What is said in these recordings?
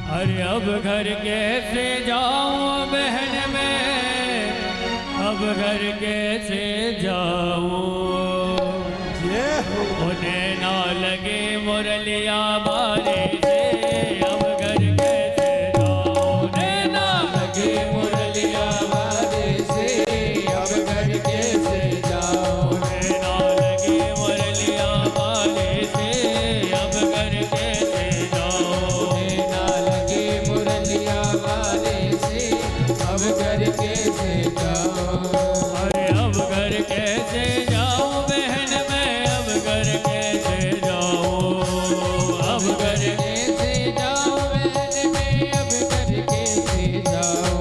अरे अब घर कैसे जाऊं बहन मैं, अब घर कैसे जाऊं, उन्हें ना लगे मुरलिया बारे से, अब घर कैसे जाऊं, उन्हें ना लगे मुरलिया बारे से, अब घर कैसे जाऊं, उन्हें ना लगे मुरलिया बारे से, अब घर कैसे जाऊं, उन्हें ना लगे मुरलिया बारे से, अब घर कैसे जाऊं। अरे अब घर कैसे जाऊं बहन मैं, अब घर कैसे जाऊं, अब घर कैसे जाऊं बहन मैं, अब घर कैसे जाऊं।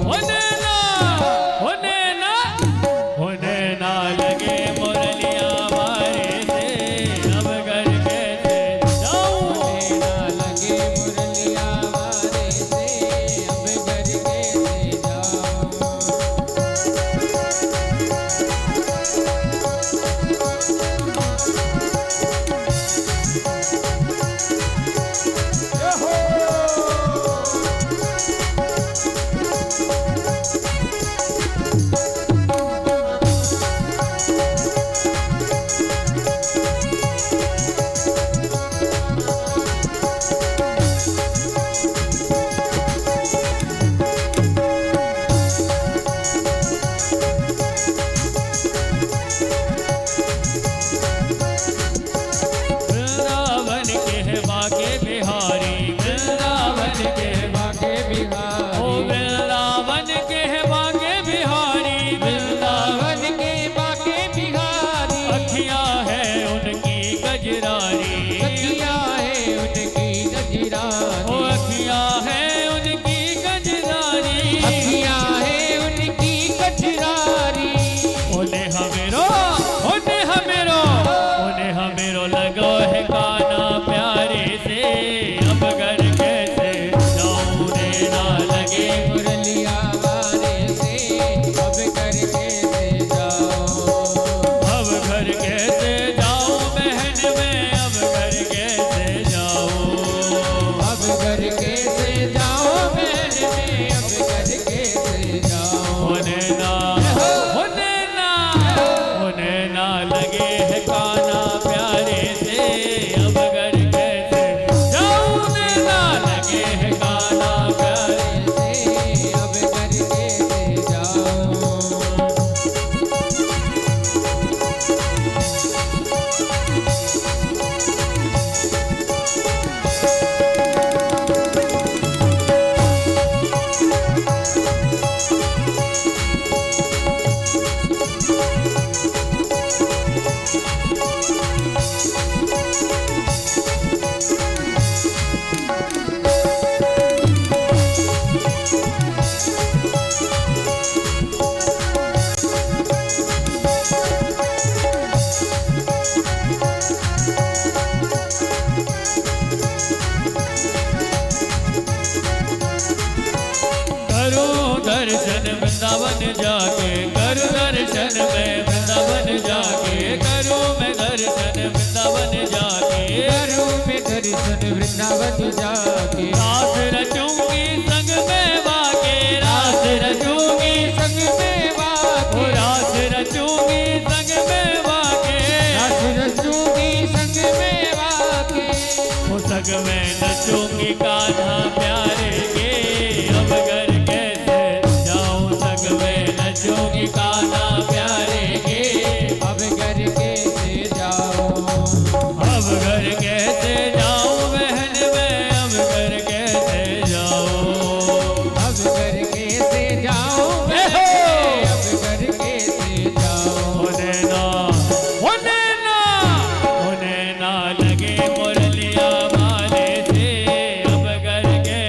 उन्हें ना लगे मुरलिया बारे से, अब घर कैसे जाऊं, उन्हें ना लगे मुरलिया बारे से, अब घर कैसे जाऊं। वृंदावन के बाके बिहारी, वृंदावन के बाके बिहारी, ओ वृंदावन के बाके बिहारी, वृंदावन के बाके बिहारी। अखियां है उनकी गजरारी, अखियां है उनकी गजरारी, ओ अखियां है उनकी गजरारी, अखियां है उनकी गजरारी। उन्हें हमेरो, उन्हें हमेरो, उन्हें हमेरो लगो है काना प्यारे से, अब घर कैसे जाऊं, उन्हें ना लगे मुरलिया बारे से, अब घर कैसे जाऊं। अब घर कैसे जाऊं बहन मैं, अब घर कैसे जाऊं, अब घर कैसे जाऊं बहन मैं, अब घर कैसे जाऊं। उन्हें ना लगे है काना प्यारे से, अब घर कैसे जाऊं, उन्हें ना लगे है काना प्यारे से, अब घर कैसे जाऊं। करूं दर्शन वृंदावन जाके, करूं दर्शन मैं वृंदावन जाके, करूं मैं दर्शन वृंदावन जाके, करूं मैं दर्शन वृंदावन जाके। रास रचूंगी संग में वाके, रास रचूंगी संग में वाके, रास रचूंगी संग में वाके, रास रचूंगी संग में वाके। वो संग में नचूंगी कान्हा प्यारे के, अब घर कैसे जाऊं, संग में नचूंगी कान्हा प्यारे के, अब घर कैसे जाऊं। अब घर कैसे जाऊं बहन मैं, अब घर कैसे जाऊं, अब घर कैसे जाऊं बहन मैं, अब घर कैसे जाऊं। उन्हें ना लगे मुरलिया बारे से, अब घर कैसे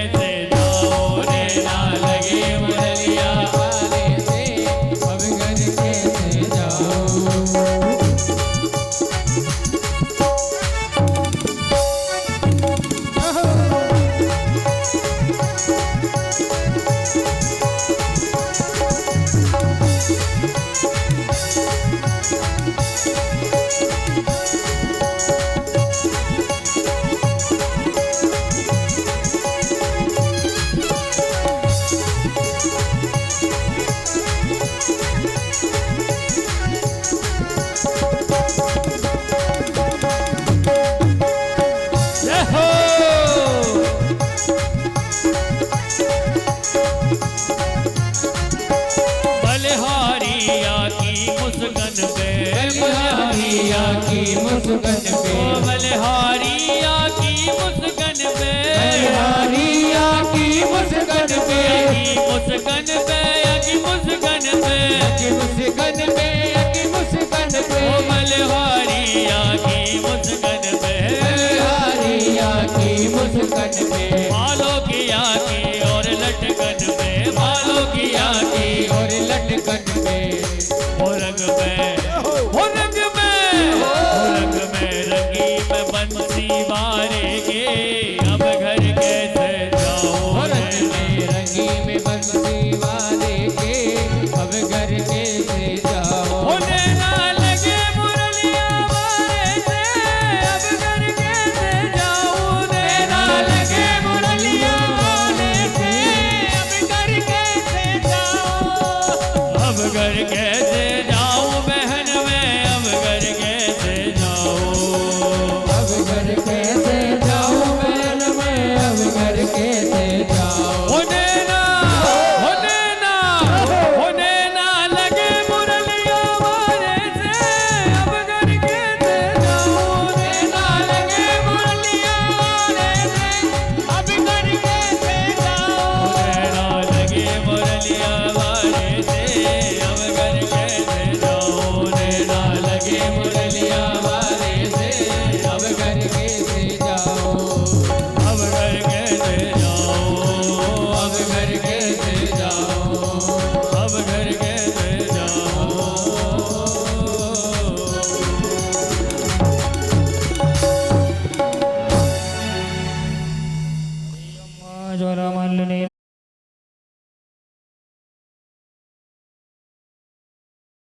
की मुस्कान पे, ओ बलिहारिया की मुस्कान पे, बलिहारिया की मुस्कान पे, की मुस्कान पे, की मुस्कान पे, की मुस्कान पे, की मुस्कान पे, ओ बलिहारिया की मुस्कान पे, बलिहारिया की मुस्कान पे, बालों की आँखी और लटकन पे, बालों की आँखी और लटकन पे, हो रंग में, हो रंग में, हो रंग में रंगी में बंसी मारेंगे, अब घर कैसे जाओ रंग में रंगी में बंसी वाले के, अब घर कैसे जाओ। होने ना लगे मुरलिया वाले से, अब घर कैसे जाऊं, ना लगे मुरलिया वाले से, अब घर कैसे जाओ। अब घर कैसे जाऊं बहन मैं, अब घर कैसे जाऊं, अब घर कैसे जाऊं बहन मैं, अब घर कैसे जाऊं। होने ना, होने ना, होने ना लगे मुरलिया वाले से, अब घर कैसे जाऊं, ना लगे मुरलिया वाले से, अब घर कैसे जाऊं। होने ना लगे मुरलिया वाले से, अब घर कैसे जाऊं, होने ना लगे मुरलिया वाले से, अब घर कैसे जाऊं। अब घर कैसे जाऊं, अब घर कैसे जाऊं। अब घर कैसे जाऊं। जोरा मान लो नहीं